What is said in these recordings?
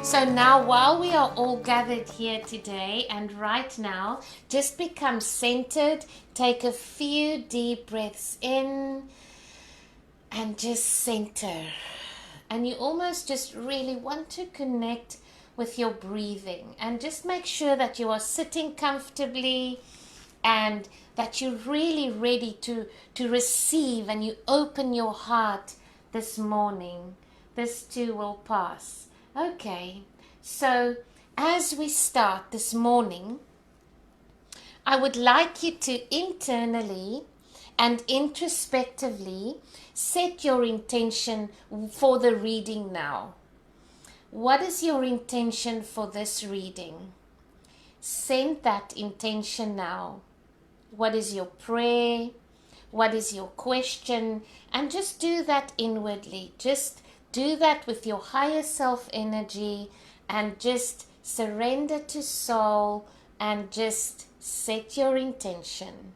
So now, while we are all gathered here today and right now, just become centered. Take a few deep breaths in and just center. And you almost just really want to connect with your breathing and just make sure that you are sitting comfortably and that you're really ready to receive, and you open your heart this morning. This too will pass. Okay, so as we start this morning, I would like you to internally and introspectively set your intention for the reading now. What is your intention for this reading? Send that intention now. What is your prayer? What is your question? And just do that inwardly. Just do that with your higher self energy and just surrender to soul and just set your intention.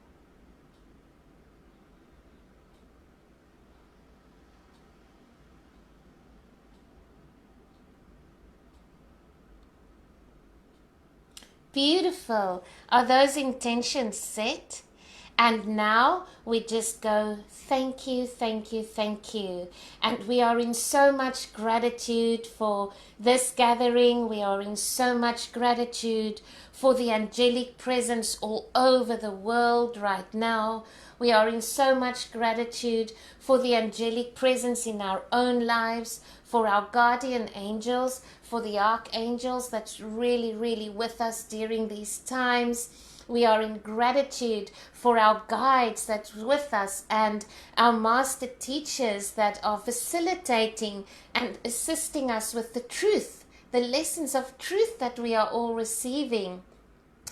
Beautiful. Are those intentions set? And now we just go, thank you, thank you, thank you. And we are in so much gratitude for this gathering. We are in so much gratitude for the angelic presence all over the world right now. We are in so much gratitude for the angelic presence in our own lives, for our guardian angels, for the archangels that's really, really with us during these times. We are in gratitude for our guides that's with us and our master teachers that are facilitating and assisting us with the truth, the lessons of truth that we are all receiving,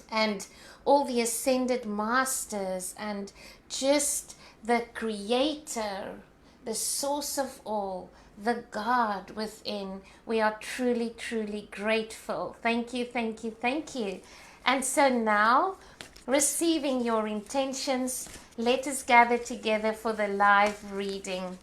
and all the ascended masters and just the creator, the source of all, the God within. We are truly, truly grateful. Thank you, thank you, thank you. And so now, receiving your intentions, let us gather together for the live reading.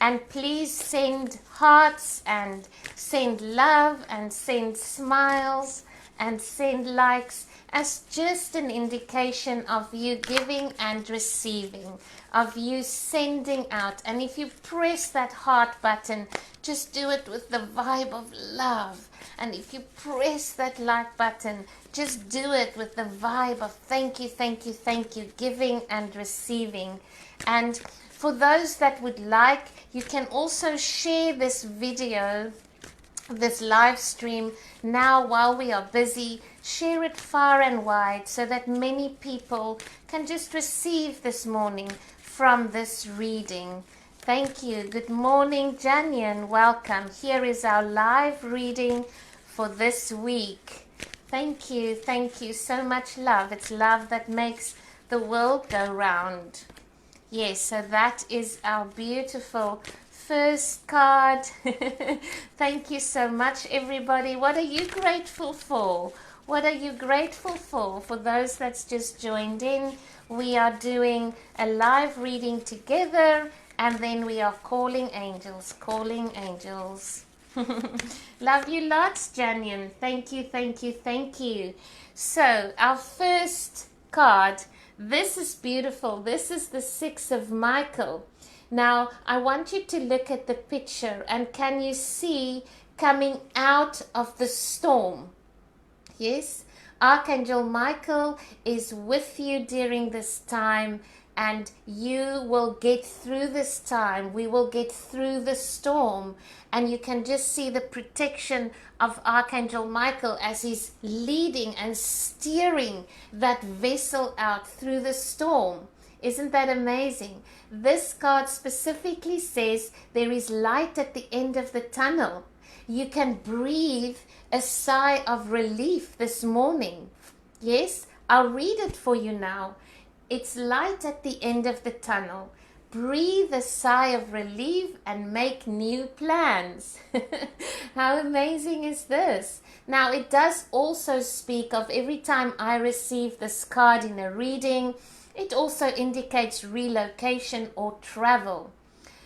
And please send hearts and send love and send smiles and send likes as just an indication of you giving and receiving, of you sending out. And if you press that heart button, just do it with the vibe of love. And if you press that like button, just do it with the vibe of thank you, thank you, thank you, giving and receiving. And for those that would like, you can also share this video, this live stream now while we are busy. Share it far and wide so that many people can just receive this morning from this reading. Thank you. Good morning, Janyan. Welcome. Here is our live reading for this week. Thank you. Thank you. So much love. It's love that makes the world go round. Yes, so that is our beautiful first card. Thank you so much, everybody. What are you grateful for? What are you grateful for? For those that's just joined in, we are doing a live reading together, and then we are calling angels, calling angels. Love you lots, Janyan. Thank you, thank you, thank you. So, our first card, this is beautiful. This is the Six of Michael. Now, I want you to look at the picture, and can you see coming out of the storm? Yes, Archangel Michael is with you during this time, and you will get through this time. We will get through the storm, and you can just see the protection of Archangel Michael as he's leading and steering that vessel out through the storm. Isn't that amazing? This card specifically says there is light at the end of the tunnel. You can breathe a sigh of relief this morning. Yes, I'll read it for you now. It's light at the end of the tunnel. Breathe a sigh of relief and make new plans. How amazing is this? Now, it does also speak of every time I receive this card in a reading, it also indicates relocation or travel.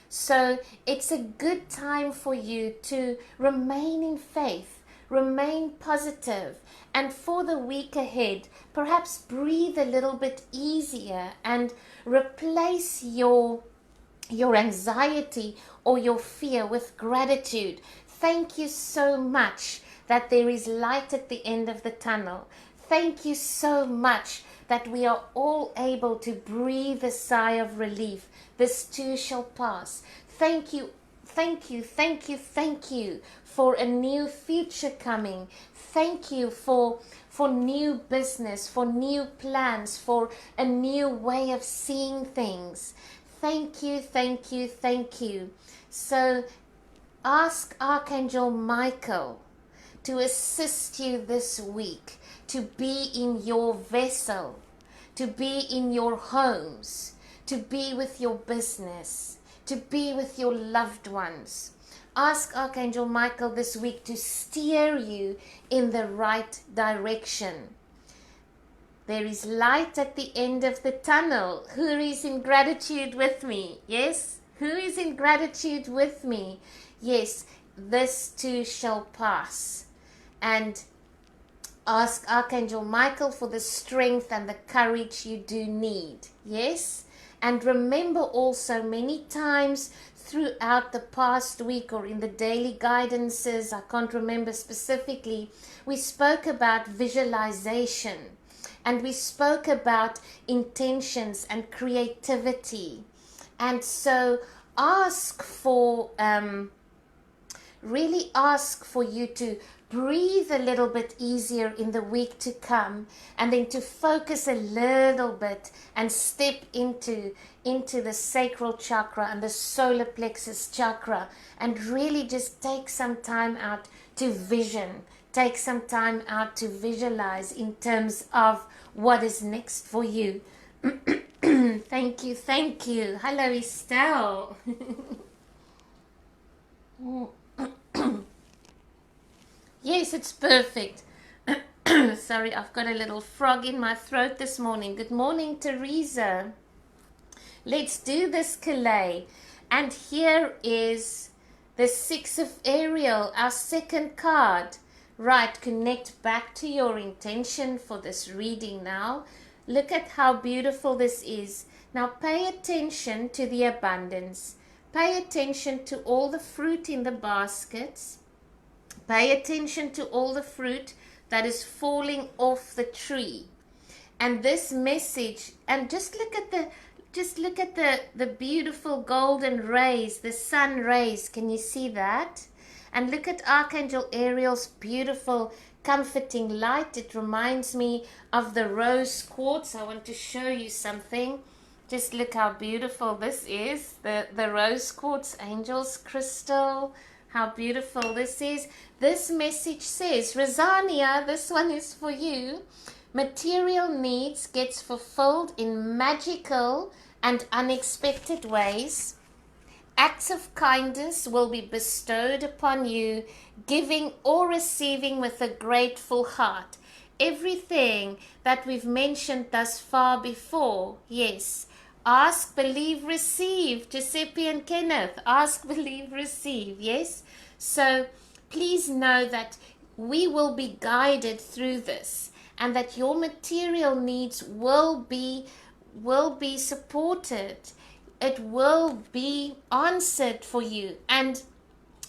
So it's a good time for you to remain in faith, remain positive, and for the week ahead, perhaps breathe a little bit easier and replace your anxiety or your fear with gratitude. Thank you so much that there is light at the end of the tunnel. Thank you so much that we are all able to breathe a sigh of relief. This too shall pass. Thank you, thank you, thank you, thank you for a new future coming. Thank you for new business, for new plans, for a new way of seeing things. Thank you, thank you, thank you. So ask Archangel Michael to assist you this week, to be in your vessel, to be in your homes, to be with your business, to be with your loved ones. Ask Archangel Michael this week to steer you in the right direction. There is light at the end of the tunnel. Who is in gratitude with me? Yes? Who is in gratitude with me? Yes, this too shall pass. And ask Archangel Michael for the strength and the courage you do need. Yes? And remember also, many times throughout the past week or in the daily guidances, I can't remember specifically, we spoke about visualization. And we spoke about intentions and creativity. And so really ask for you to breathe a little bit easier in the week to come, and then to focus a little bit and step into the sacral chakra and the solar plexus chakra, and really just take some time out to vision. Take some time out to visualize in terms of what is next for you. Thank you, thank you. Hello, Estelle. Yes, it's perfect. Sorry, I've got a little frog in my throat this morning. Good morning, Teresa. Let's do this, Calais. And here is the Six of Ariel, our second card. Right, connect back to your intention for this reading now. Look at how beautiful this is. Now pay attention to the abundance. Pay attention to all the fruit in the baskets. Pay attention to all the fruit that is falling off the tree. And this message, and just look at the beautiful golden rays, the sun rays. Can you see that? And look at Archangel Ariel's beautiful comforting light. It reminds me of the rose quartz. I want to show you something. Just look how beautiful this is. The rose quartz angel's crystal. How beautiful this is. This message says, Rosania, this one is for you. Material needs gets fulfilled in magical and unexpected ways. Acts of kindness will be bestowed upon you, giving or receiving with a grateful heart. Everything that we've mentioned thus far before, yes. Ask, believe, receive. Giuseppe and Kenneth, ask, believe, receive, yes. So please know that we will be guided through this, and that your material needs will be supported. It will be answered for you. And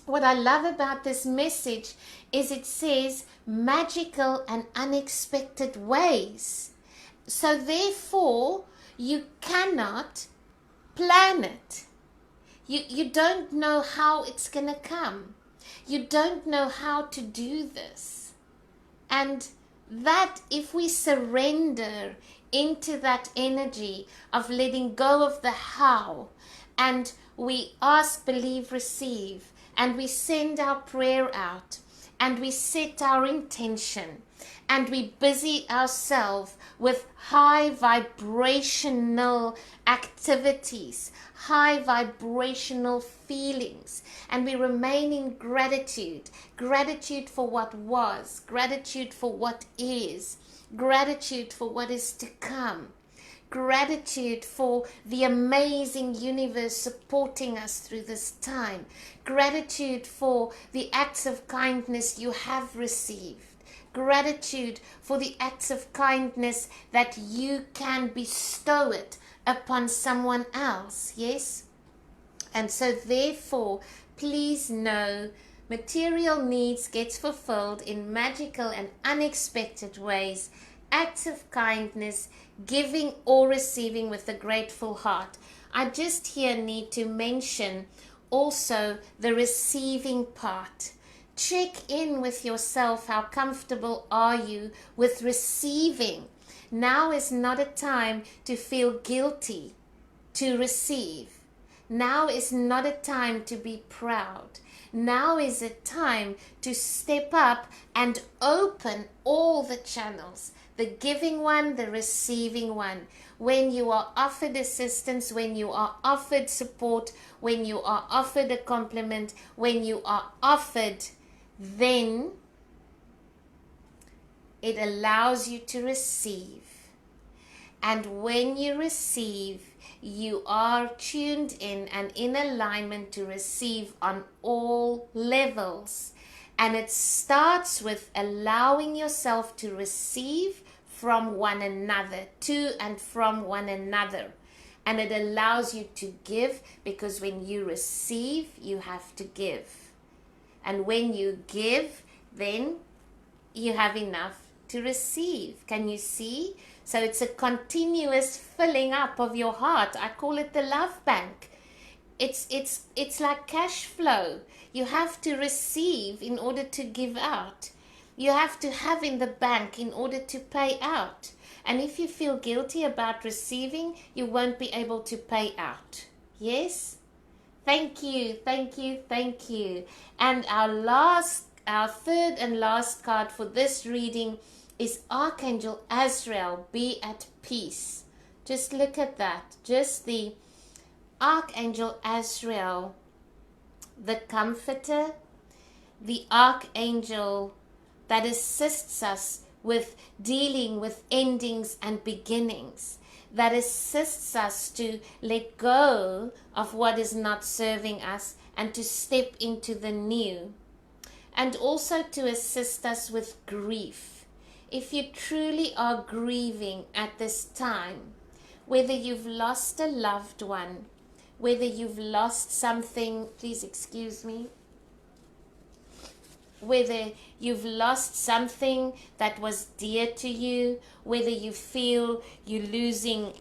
what I love about this message is it says magical and unexpected ways. So therefore, you cannot plan it. You don't know how it's going to come. You don't know how to do this. And that if we surrender into that energy of letting go of the how, and we ask, believe, receive, and we send our prayer out, and we set our intention, and we busy ourselves with high vibrational activities, high vibrational feelings, and we remain in gratitude for what was, gratitude for what is, gratitude for what is to come, Gratitude for the amazing universe supporting us through this time. Gratitude for the acts of kindness you have received. Gratitude for the acts of kindness that you can bestow it upon someone else. Yes? And so therefore, please know, material needs gets fulfilled in magical and unexpected ways. Acts of kindness, giving or receiving with a grateful heart. I just here need to mention also the receiving part. Check in with yourself. How comfortable are you with receiving? Now is not a time to feel guilty to receive. Now is not a time to be proud. Now is a time to step up and open all the channels. The giving one, the receiving one. When you are offered assistance, when you are offered support, when you are offered a compliment, when you are offered, then it allows you to receive. And when you receive, you are tuned in and in alignment to receive on all levels. And it starts with allowing yourself to receive from one another, to and from one another. And it allows you to give, because when you receive, you have to give. And when you give, then you have enough to receive. Can you see? So it's a continuous filling up of your heart. I call it the love bank. It's like cash flow. You have to receive in order to give out. You have to have in the bank in order to pay out. And if you feel guilty about receiving, you won't be able to pay out. Yes? Thank you, thank you, thank you. And our third and last card for this reading is Archangel Azrael, be at peace. Just look at that. Just the Archangel Azrael, the comforter, the archangel that assists us with dealing with endings and beginnings, that assists us to let go of what is not serving us and to step into the new, and also to assist us with grief. If you truly are grieving at this time, whether you've lost a loved one, whether you've lost something, please excuse me, whether you've lost something that was dear to you, whether you feel you're losing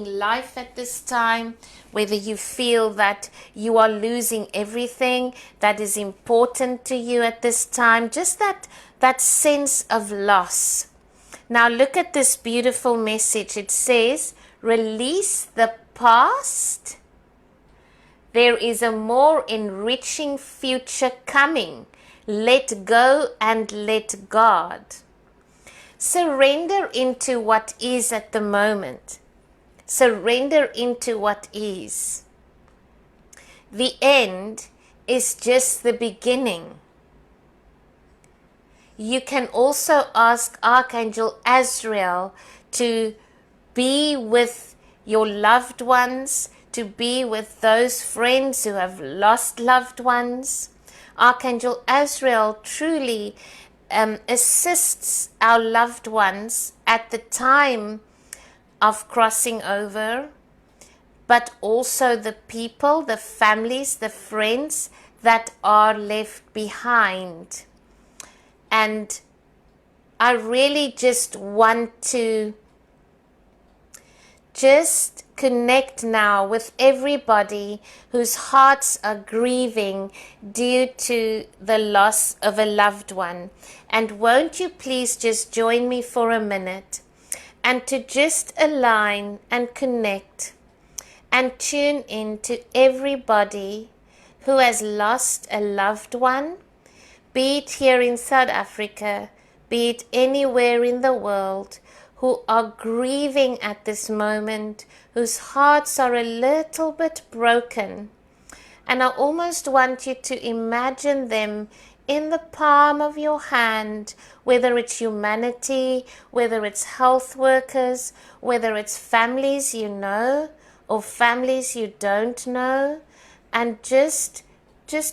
life at this time, whether you feel that you are losing everything that is important to you at this time, just that sense of loss. Now look at this beautiful message. It says, release the past. There is a more enriching future coming. Let go and let God. Surrender into what is at the moment. Surrender into what is. The end is just the beginning. You can also ask Archangel Azrael to be with your loved ones, to be with those friends who have lost loved ones. Archangel Azrael truly assists our loved ones at the time of crossing over, but also the people, the families, the friends that are left behind. And I really just want to just connect now with everybody whose hearts are grieving due to the loss of a loved one. And won't you please just join me for a minute and to just align and connect and tune in to everybody who has lost a loved one, be it here in South Africa, be it anywhere in the world, who are grieving at this moment, whose hearts are a little bit broken. And I almost want you to imagine them in the palm of your hand, whether it's humanity, whether it's health workers, whether it's families you know or families you don't know, and just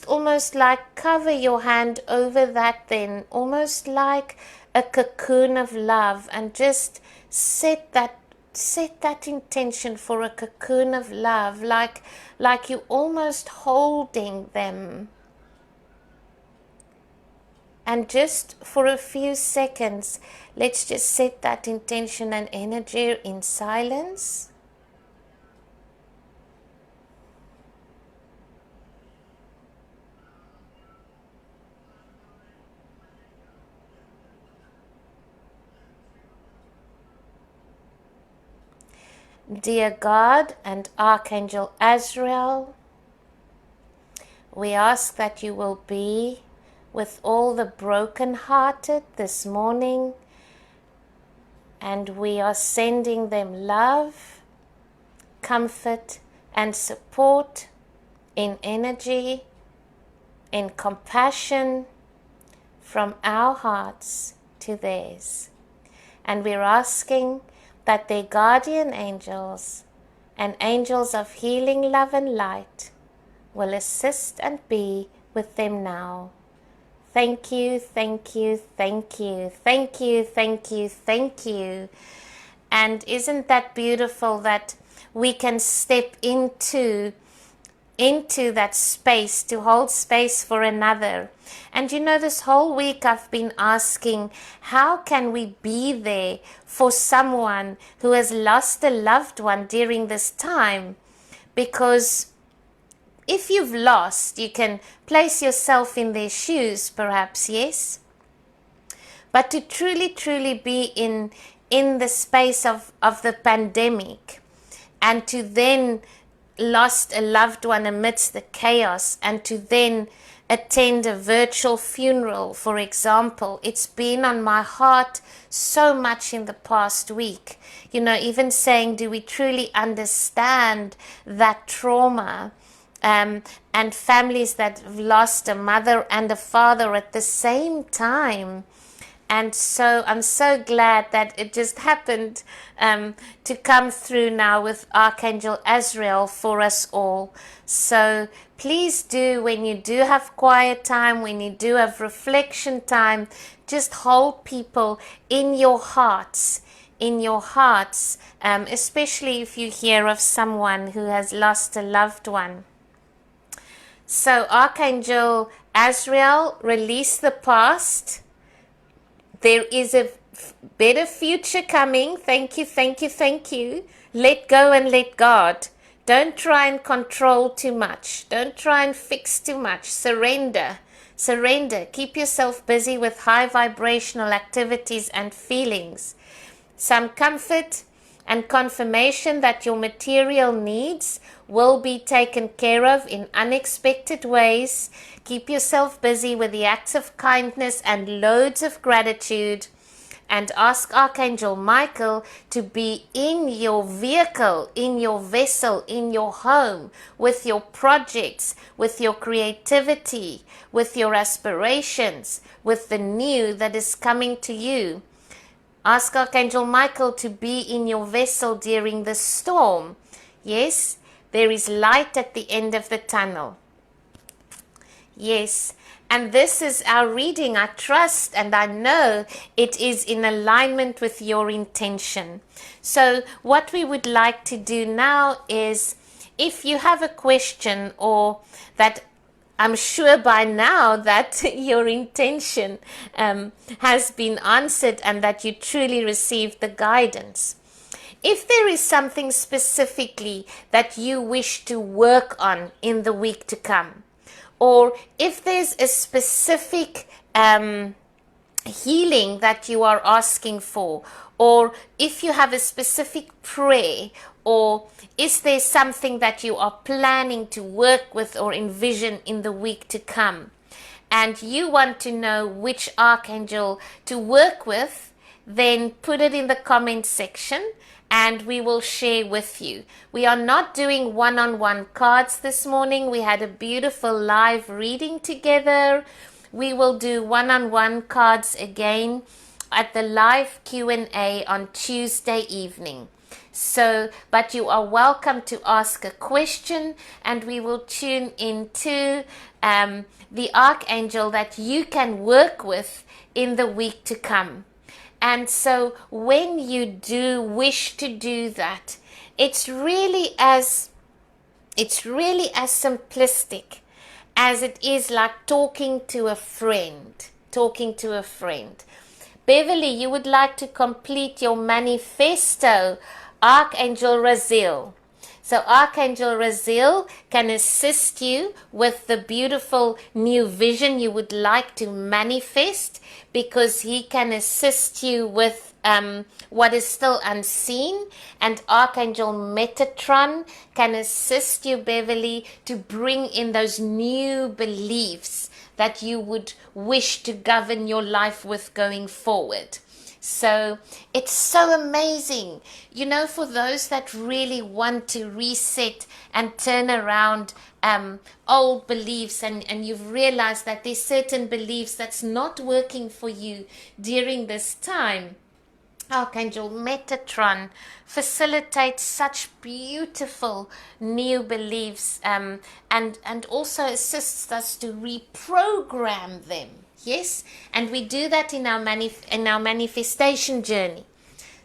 almost like cover your hand over that, then almost like a cocoon of love, and just set that intention for a cocoon of love, like you almost holding them. And just for a few seconds, let's just set that intention and energy in silence. Dear God and Archangel Azrael, we ask that you will be with all the broken-hearted this morning, and we are sending them love, comfort, and support in energy, in compassion from our hearts to theirs. And we're asking that their guardian angels and angels of healing, love, and light will assist and be with them now. Thank you, thank you, thank you, thank you, thank you, thank you. And isn't that beautiful that we can step into that space, to hold space for another? And you know, this whole week I've been asking, how can we be there for someone who has lost a loved one during this time? Because if you've lost, you can place yourself in their shoes, perhaps, yes? But to truly be in the space of the pandemic, and to then lost a loved one amidst the chaos, and to then attend a virtual funeral, for example, it's been on my heart so much in the past week. You know, even saying, do we truly understand that trauma? And families that have lost a mother and a father at the same time. And so I'm so glad that it just happened to come through now with Archangel Azrael for us all. So please do, when you do have quiet time, when you do have reflection time, just hold people in your hearts, especially if you hear of someone who has lost a loved one. So Archangel Azrael, release the past. There is a better future coming. Thank you, thank you, thank you. Let go and let God. Don't try and control too much. Don't try and fix too much. Surrender. Surrender. Keep yourself busy with high vibrational activities and feelings. Some comfort and confirmation that your material needs will be taken care of in unexpected ways. Keep yourself busy with the acts of kindness and loads of gratitude, and ask Archangel Michael to be in your vehicle, in your vessel, in your home, with your projects, with your creativity, with your aspirations, with the new that is coming to you. Ask Archangel Michael to be in your vessel during the storm. Yes, there is light at the end of the tunnel. Yes, and this is our reading. I trust and I know it is in alignment with your intention. So what we would like to do now is, if you have a question, or that I'm sure by now that your intention has been answered and that you truly received the guidance. If there is something specifically that you wish to work on in the week to come, or if there's a specific healing that you are asking for, or if you have a specific prayer, or is there something that you are planning to work with or envision in the week to come, and you want to know which archangel to work with, then put it in the comment section and we will share with you. We are not doing one-on-one cards this morning. We had a beautiful live reading together we will do one-on-one cards again at the live Q&A on Tuesday evening. So, but you are welcome to ask a question, and we will tune into the archangel that you can work with in the week to come. And so when you do wish to do that, it's really as simplistic as it is like talking to a friend. Beverly, you would like to complete your manifesto, Archangel Raziel. So Archangel Raziel can assist you with the beautiful new vision you would like to manifest, because he can assist you with what is still unseen. And Archangel Metatron can assist you, Beverly, to bring in those new beliefs that you would wish to govern your life with going forward. So it's so amazing, you know, for those that really want to reset and turn around old beliefs, and you've realized that there's certain beliefs that's not working for you during this time. Archangel Metatron facilitates such beautiful new beliefs, and also assists us to reprogram them. Yes, and we do that in our manifestation journey.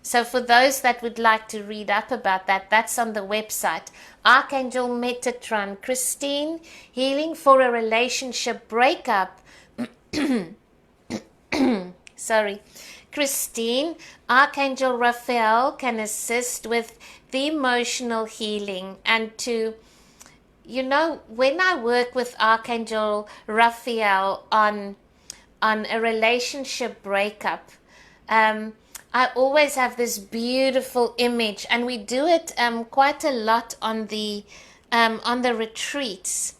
So for those that would like to read up about that, that's on the website. Archangel Metatron, Christine, healing for a relationship breakup. Sorry. Christine, Archangel Raphael can assist with the emotional healing, and to, you know, when I work with Archangel Raphael on a relationship breakup, I always have this beautiful image, and we do it quite a lot on the retreats,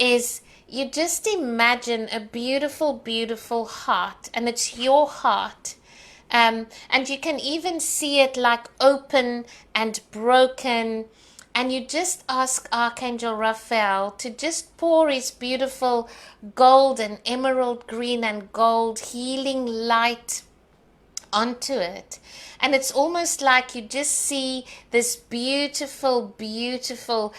is you just imagine a beautiful, beautiful heart, and it's your heart. And you can even see it like open and broken. And you just ask Archangel Raphael to just pour his beautiful gold and emerald green and gold healing light onto it. And it's almost like you just see this beautiful, beautiful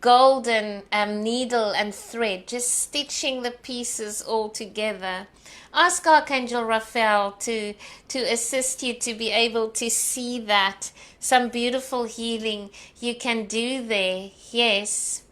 golden needle and thread just stitching the pieces all together. Ask Archangel Raphael to assist you to be able to see that. Some beautiful healing you can do there. Yes.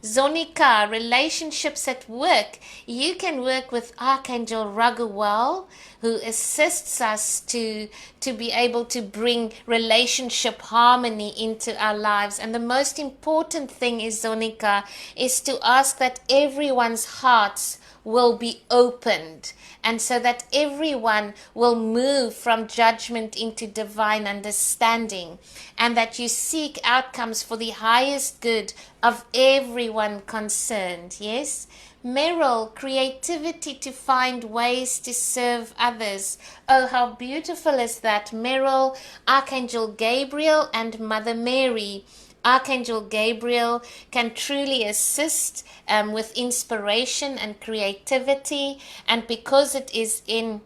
Zonika, relationships at work. You can work with Archangel Raguel, who assists us to be able to bring relationship harmony into our lives. And the most important thing is, Zonika, is to ask that everyone's hearts will be opened, and so that everyone will move from judgment into divine understanding, and that you seek outcomes for the highest good of everyone concerned. Yes. Meryl, creativity to find ways to serve others. Oh, how beautiful is that, Meryl. Archangel Gabriel and Mother Mary. Archangel Gabriel can truly assist with inspiration and creativity, and because it is in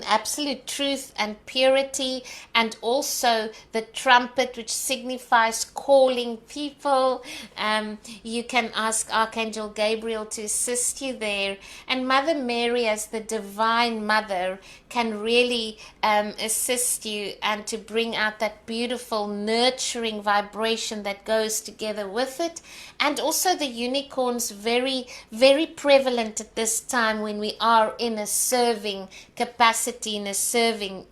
absolute truth and purity, and also the trumpet, which signifies calling people, you can ask Archangel Gabriel to assist you there. And Mother Mary, as the divine mother, can really assist you and to bring out that beautiful nurturing vibration that goes together with it. And also the unicorns, very, very prevalent at this time when we are in a serving capacity, in a serving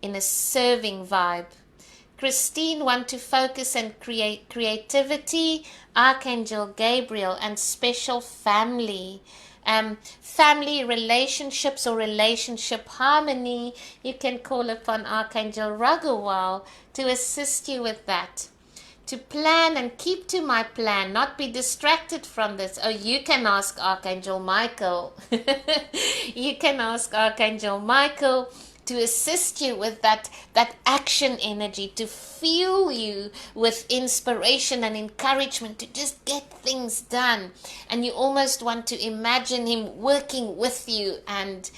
vibe. Christine, want to focus and create creativity. Archangel Gabriel and special family. Family relationships or relationship harmony, you can call upon Archangel Raguel to assist you with that. To plan and keep to my plan, not be distracted from this. Oh, you can ask Archangel Michael. You can ask Archangel Michael to assist you with that action energy, to fuel you with inspiration and encouragement to just get things done. And you almost want to imagine him working with you and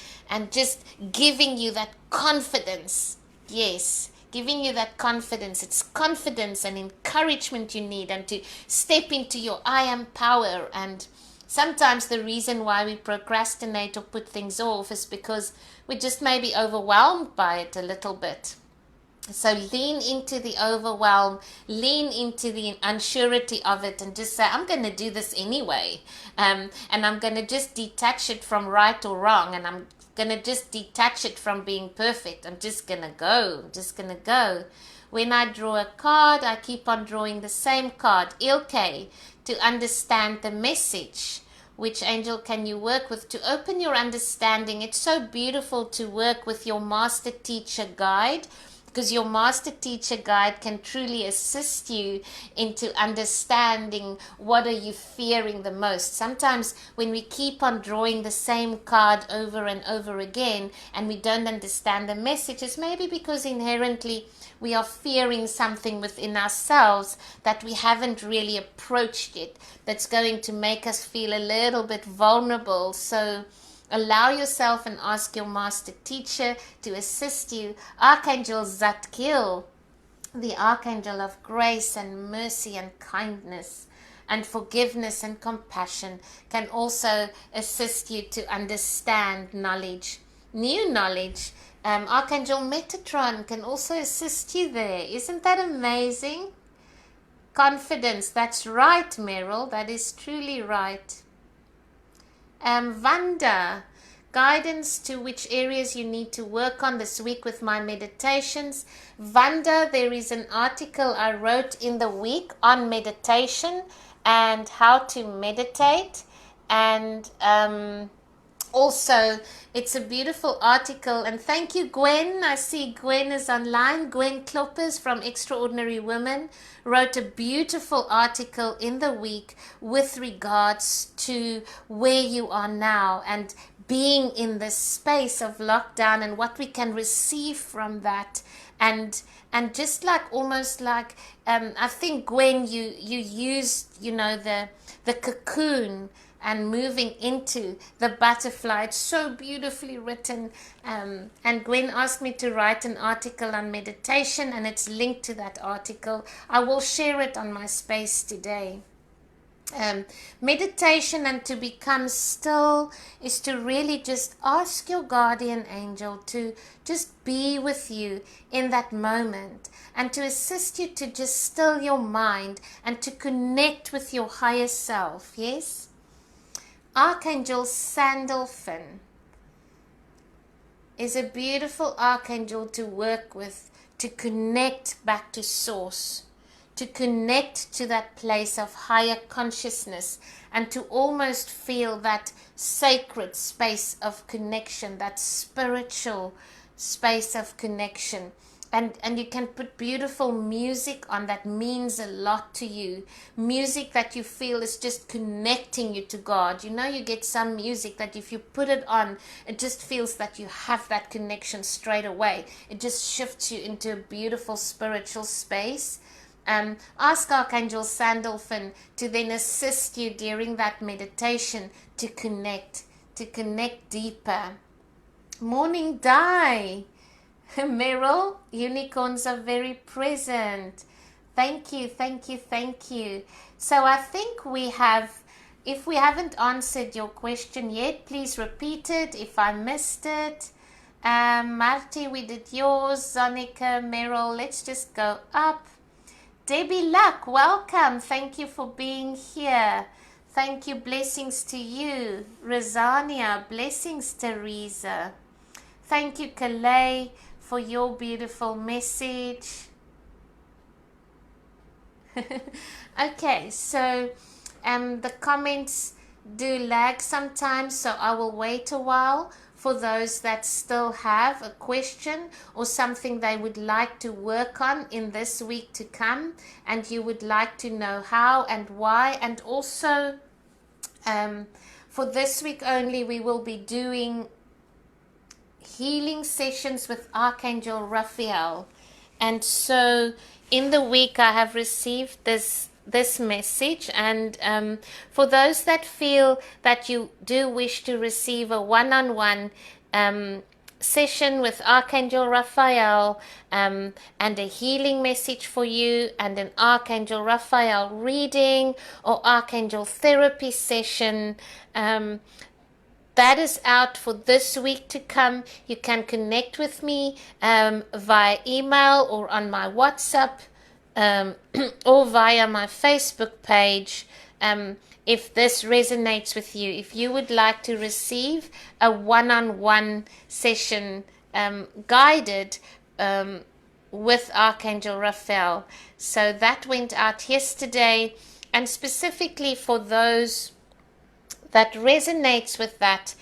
just giving you that confidence. Yes, giving you that confidence. It's confidence and encouragement you need, and to step into your I am power. And sometimes the reason why we procrastinate or put things off is because we just may be overwhelmed by it a little bit. So lean into the overwhelm, lean into the unsurety of it, and just say, I'm going to do this anyway. And I'm going to just detach it from right or wrong. And I'm going to just detach it from being perfect. I'm just going to go. I'm just going to go. When I draw a card, I keep on drawing the same card, Ilke, to understand the message. Which angel can you work with to open your understanding? It's so beautiful to work with your master teacher guide, because your master teacher guide can truly assist you into understanding what are you fearing the most. Sometimes when we keep on drawing the same card over and over again and we don't understand the message, it's maybe because inherently we are fearing something within ourselves that we haven't really approached yet, that's going to make us feel a little bit vulnerable. So allow yourself and ask your master teacher to assist you. Archangel Zadkiel, the archangel of grace and mercy and kindness and forgiveness and compassion, can also assist you to understand knowledge, new knowledge. Archangel Metatron can also assist you there. Isn't that amazing? Confidence. That's right, Meryl. That is truly right. Vanda, guidance to which areas you need to work on this week with my meditations. Vanda, there is an article I wrote in the week on meditation and how to meditate. And also, it's a beautiful article. And thank you, Gwen. I see Gwen is online. Gwen Kloppers from Extraordinary Women wrote a beautiful article in the week with regards to where you are now and being in this space of lockdown and what we can receive from that. And just like almost like I think, Gwen, you used, the cocoon and moving into the butterfly. It's so beautifully written. And Gwen asked me to write an article on meditation, and it's linked to that article. I will share it on my space today. Meditation and to become still is to really just ask your guardian angel to just be with you in that moment and to assist you to just still your mind and to connect with your higher self. Yes? Archangel Sandalphon is a beautiful archangel to work with, to connect back to source, to connect to that place of higher consciousness and to almost feel that sacred space of connection, that spiritual space of connection. And you can put beautiful music on that means a lot to you. Music that you feel is just connecting you to God. You get some music that if you put it on, it just feels that you have that connection straight away. It just shifts you into a beautiful spiritual space. Ask Archangel Sandalphon to then assist you during that meditation to connect deeper. Morning Di. Meryl, unicorns are very present. Thank you. So I think we have, if we haven't answered your question yet, please repeat it if I missed it. Marty, we did yours. Zonica, Meryl, let's just go up. Debbie Luck, welcome. Thank you for being here. Thank you. Blessings to you. Rosania, blessings, Teresa. Thank you, Kalei, for your beautiful message. Okay, so the comments do lag sometimes, so I will wait a while for those that still have a question or something they would like to work on in this week to come, and you would like to know how and why. And also for this week only, we will be doing healing sessions with Archangel Raphael. And so in the week I have received this message, and for those that feel that you do wish to receive a one-on-one session with Archangel Raphael, and a healing message for you, and an Archangel Raphael reading or Archangel therapy session, that is out for this week to come. You can connect with me via email or on my WhatsApp, or via my Facebook page. If this resonates with you, if you would like to receive a one-on-one session guided with Archangel Raphael. So that went out yesterday, and specifically for those that resonates with that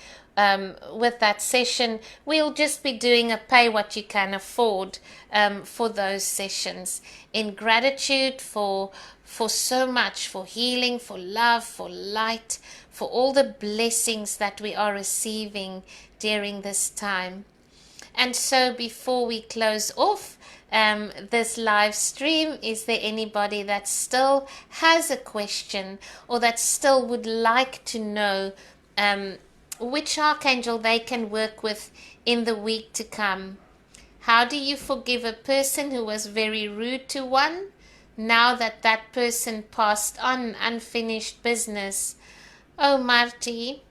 session, we'll just be doing a pay what you can afford for those sessions, in gratitude for so much, for healing, for love, for light, for all the blessings that we are receiving during this time. And so before we close off this live stream, is there anybody that still has a question, or that still would like to know which archangel they can work with in the week to come? How do you forgive a person who was very rude to one, now that that person passed on unfinished business? Oh, Marty,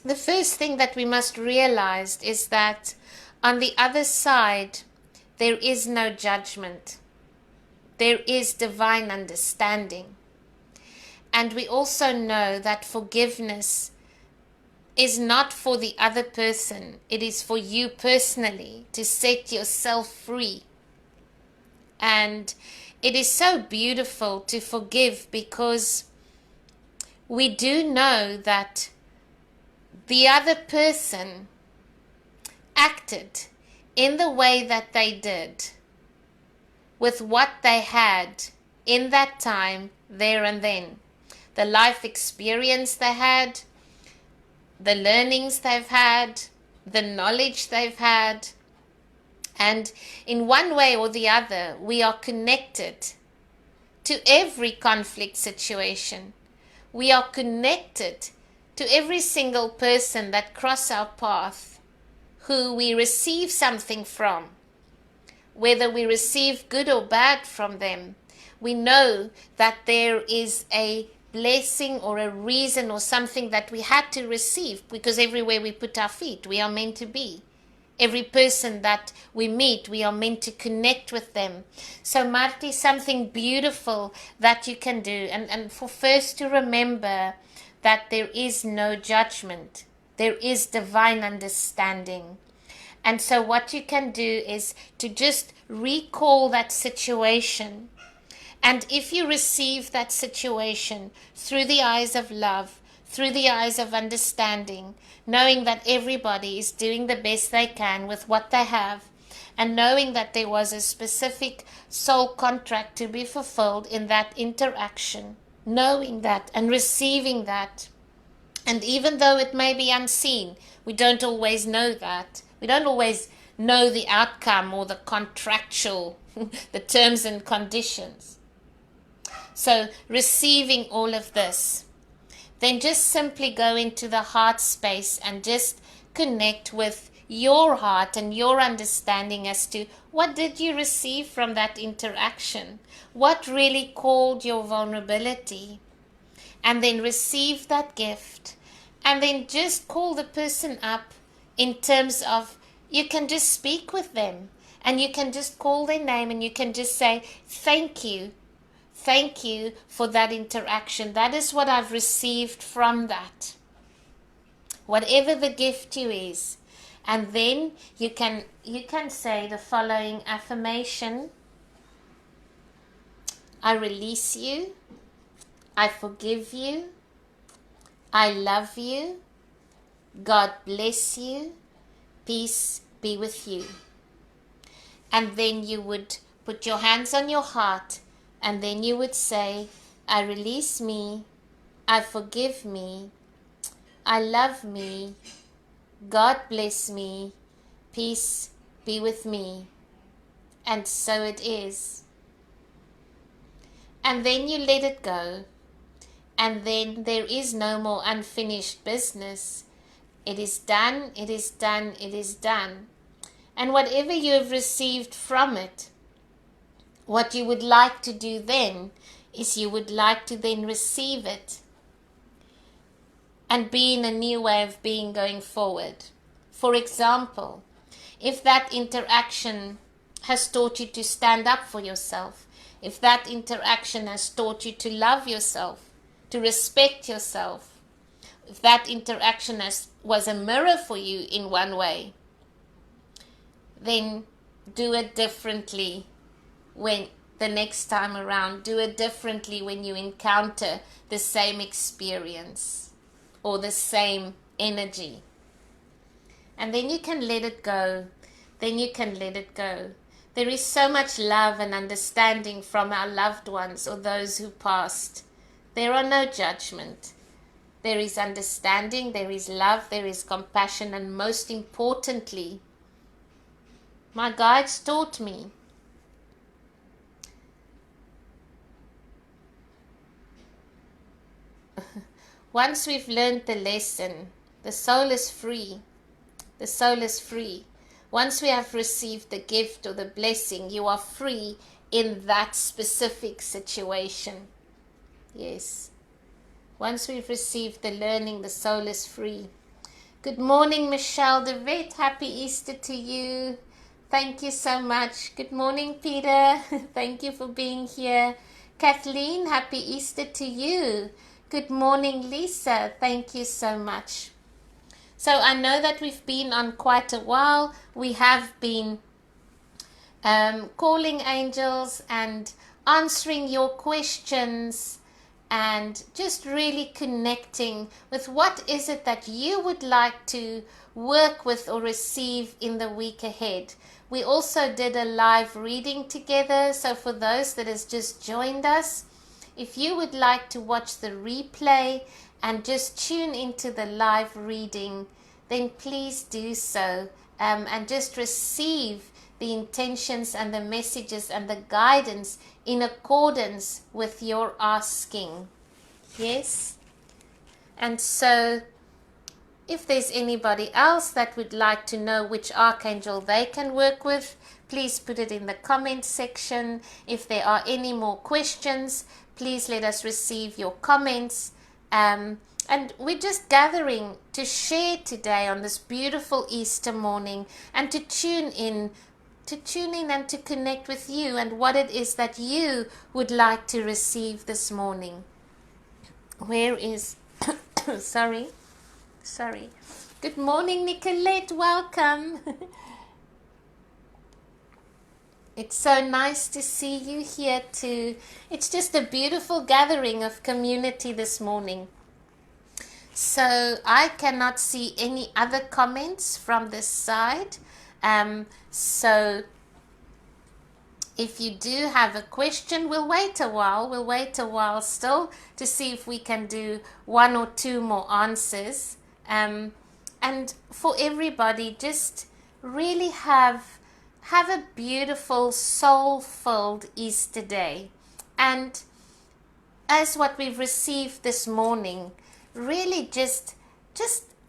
the first thing that we must realize is that on the other side, there is no judgment. There is divine understanding. And we also know that forgiveness is not for the other person. It is for you personally to set yourself free. And it is so beautiful to forgive, because we do know that the other person acted in the way that they did, with what they had in that time, there and then. The life experience they had, the learnings they've had, the knowledge they've had. And in one way or the other, we are connected to every conflict situation. We are connected to every single person that cross our path, who we receive something from. Whether we receive good or bad from them, we know that there is a blessing or a reason or something that we had to receive, because everywhere we put our feet, we are meant to be. Every person that we meet, we are meant to connect with them. So Marty, something beautiful that you can do, and for first to remember that there is no judgment. There is divine understanding. And so what you can do is to just recall that situation. And if you receive that situation through the eyes of love, through the eyes of understanding, knowing that everybody is doing the best they can with what they have, and knowing that there was a specific soul contract to be fulfilled in that interaction, knowing that and receiving that. And even though it may be unseen, we don't always know that. We don't always know the outcome or the contractual, the terms and conditions. So receiving all of this, then just simply go into the heart space and just connect with your heart and your understanding as to what did you receive from that interaction? What really called your vulnerability? And then receive that gift, and then just call the person up in terms of, you can just speak with them, and you can just call their name, and you can just say, thank you for that interaction. That is what I've received from that. Whatever the gift you is. And then you can say the following affirmation: I release you, I forgive you, I love you, God bless you, peace be with you. And then you would put your hands on your heart, and then you would say, I release me, I forgive me, I love me, God bless me, Peace be with me. And so it is. And then you let it go. And then there is no more unfinished business. It is done, it is done, it is done. And whatever you have received from it, what you would like to do then is you would like to then receive it and be in a new way of being going forward. For example, if that interaction has taught you to stand up for yourself, if that interaction has taught you to love yourself, to respect yourself, if that interaction was a mirror for you in one way, then do it differently when the next time around. Do it differently when you encounter the same experience or the same energy. And then you can let it go. Then you can let it go. There is so much love and understanding from our loved ones or those who passed. There are no judgment. There is understanding, there is love, there is compassion, and most importantly, my guides taught me once we've learned the lesson, the soul is free. The soul is free. Once we have received the gift or the blessing, you are free in that specific situation. Yes. Once we've received the learning, the soul is free. Good morning, Michelle de Vet. Happy Easter to you. Thank you so much. Good morning, Peter. Thank you for being here. Kathleen, happy Easter to you. Good morning, Lisa. Thank you so much. So I know that we've been on quite a while. We have been calling angels and answering your questions and just really connecting with what is it that you would like to work with or receive in the week ahead. We also did a live reading together, so for those that has just joined us, if you would like to watch the replay and just tune into the live reading, then please do so, and just receive the intentions and the messages and the guidance in accordance with your asking. Yes? And so if there's anybody else that would like to know which archangel they can work with, please put it in the comment section. If there are any more questions, please let us receive your comments. And we're just gathering to share today on this beautiful Easter morning and to tune in and to connect with you and what it is that you would like to receive this morning. Where is sorry. Good morning, Nicolette. Welcome. It's so nice to see you here too. It's just a beautiful gathering of community this morning. So I cannot see any other comments from this side. So if you do have a question, we'll wait a while still to see if we can do one or two more answers. And for everybody, just really have a beautiful soul-filled Easter day. And as what we've received this morning, really just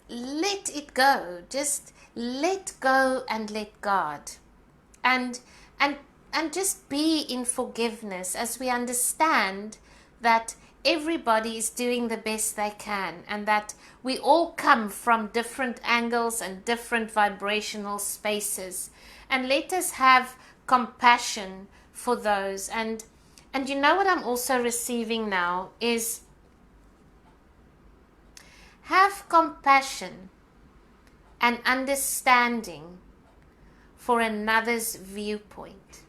let it go. Just let go and let God. And just be in forgiveness as we understand that everybody is doing the best they can and that we all come from different angles and different vibrational spaces. And let us have compassion for those. And you know what I'm also receiving now is have compassion and understanding for another's viewpoint.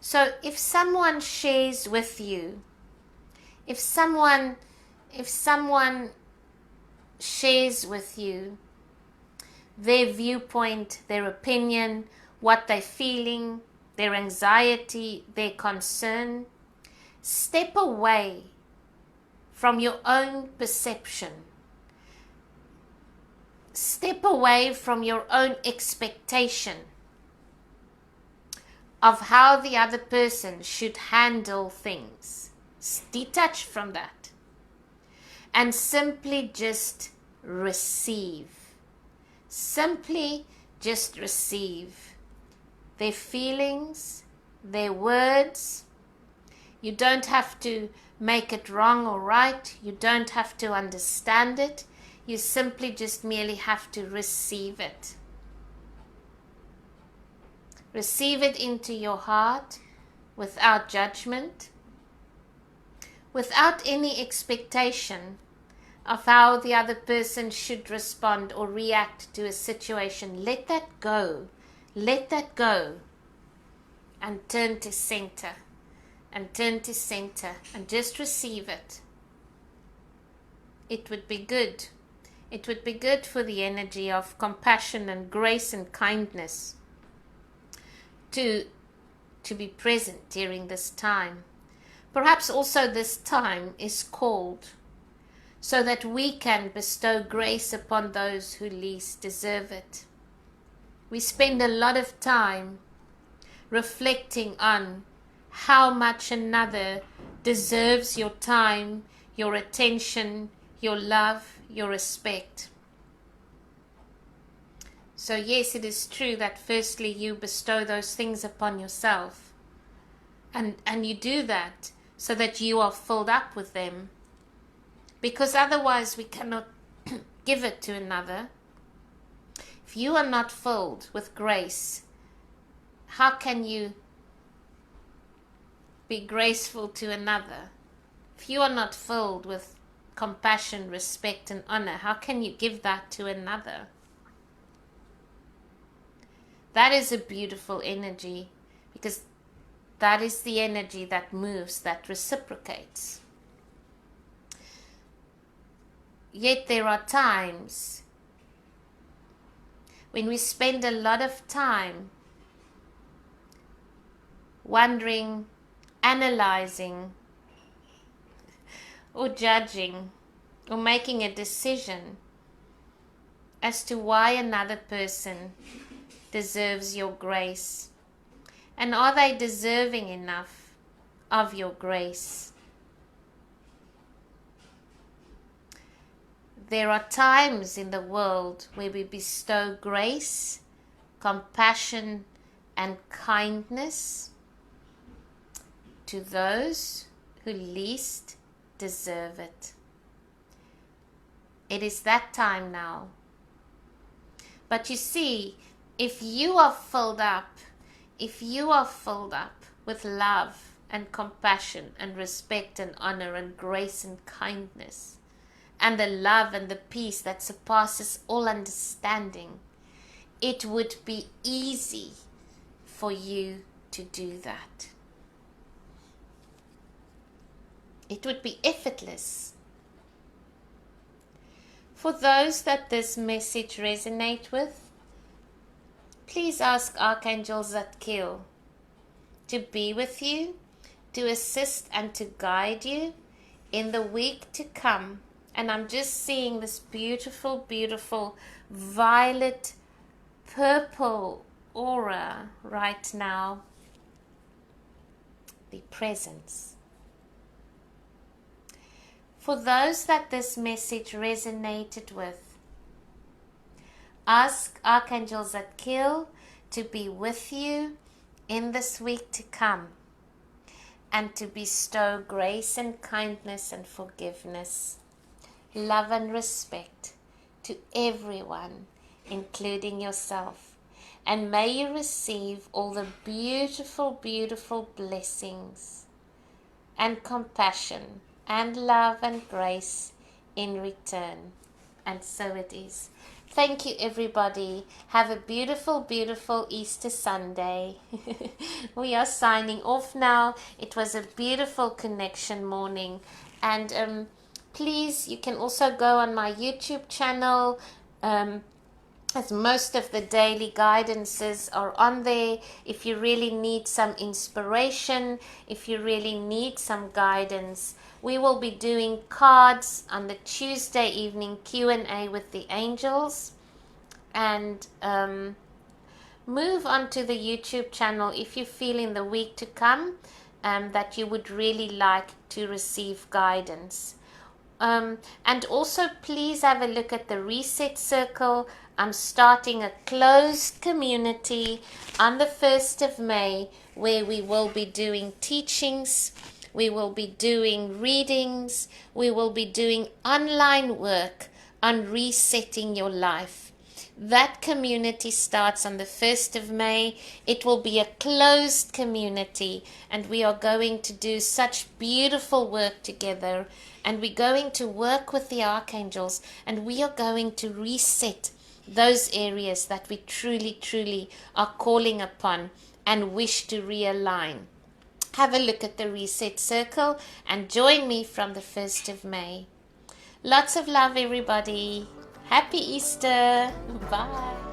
So if someone shares with you, if someone shares with you their viewpoint, their opinion, what they're feeling, their anxiety, their concern, step away from your own perception. step away from your own expectation of how the other person should handle things. Detach from that and simply just receive. Simply just receive their feelings, their words. You don't have to make it wrong or right. You don't have to understand it. You simply just merely have to receive it. Receive it into your heart without judgment, without any expectation of how the other person should respond or react to a situation. Let that go. Let that go. And turn to center. And turn to center. And just receive it. It would be good. It would be good for the energy of compassion and grace and kindness to be present during this time. Perhaps also this time is called so that we can bestow grace upon those who least deserve it. We spend a lot of time reflecting on how much another deserves your time, your attention, your love, your respect. So yes, it is true that firstly you bestow those things upon yourself. And you do that so that you are filled up with them. Because otherwise we cannot give it to another. If you are not filled with grace, how can you be graceful to another? If you are not filled with compassion, respect, and honor, how can you give that to another? That is a beautiful energy, because that is the energy that moves, that reciprocates. Yet there are times when we spend a lot of time wondering, analyzing, or judging, or making a decision as to why another person deserves your grace. And are they deserving enough of your grace? There are times in the world where we bestow grace, compassion, and kindness to those who least deserve it. It is that time now. But you see, if you are filled up with love and compassion and respect and honor and grace and kindness, and the love and the peace that surpasses all understanding, it would be easy for you to do that. It would be effortless. For those that this message resonates with, please ask Archangel Zadkiel to be with you, to assist and to guide you in the week to come. And I'm just seeing this beautiful, beautiful violet purple aura right now. The presence. For those that this message resonated with, ask Archangel Zadkiel to be with you in this week to come and to bestow grace and kindness and forgiveness, love and respect to everyone, including yourself. And may you receive all the beautiful, beautiful blessings and compassion and love and grace in return. And so it is. Thank you, everybody. Have a beautiful, beautiful Easter Sunday. We are signing off now. It was a beautiful connection morning. And please, you can also go on my YouTube channel, as most of the daily guidances are on there. If you really need some inspiration, if you really need some guidance, we will be doing cards on the Tuesday evening Q&A with the angels. and move on to the YouTube channel if you feel in the week to come that you would really like to receive guidance. And also please have a look at the Reset Circle. I'm starting a closed community on the 1st of May where we will be doing teachings, we will be doing readings, we will be doing online work on resetting your life. That community starts on the 1st of May. It will be a closed community, and we are going to do such beautiful work together, and we're going to work with the archangels, and we are going to reset those areas that we truly are calling upon and wish to realign. Have a look at the Reset Circle and join me from the 1st of May. Lots of love, everybody. Happy Easter. Bye.